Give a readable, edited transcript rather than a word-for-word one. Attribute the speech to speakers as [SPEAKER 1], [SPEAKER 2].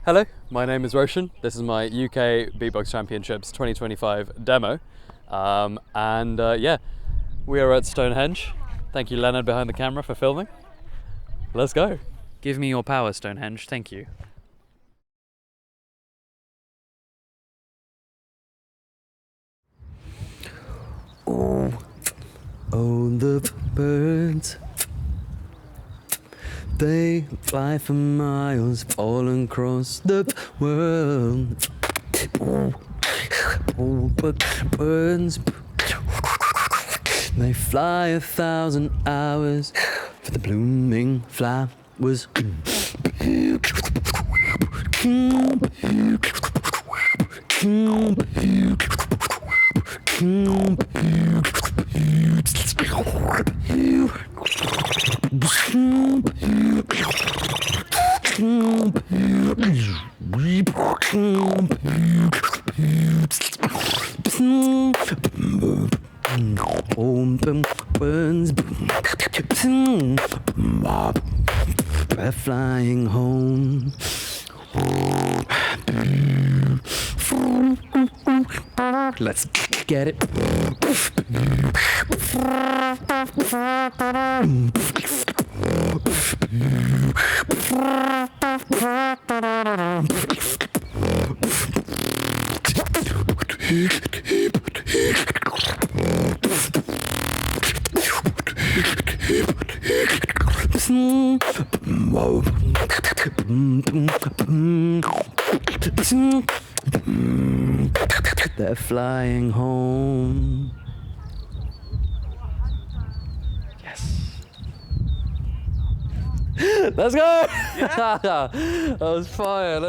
[SPEAKER 1] Hello, my name is Roshan. This is my UK Beatbox Championships 2025 demo. Yeah, we are at Stonehenge. Thank you, Leonard, behind the camera for filming. Let's go. Give me your power, Stonehenge. Thank you.
[SPEAKER 2] Oh, oh, the birds, they fly for miles, all across the world. Oh, but birds, they fly 1,000 hours for the blooming flowers. We're flying home. Let's get it. They're flying home. Yes. Let's go! Yeah. That was fire.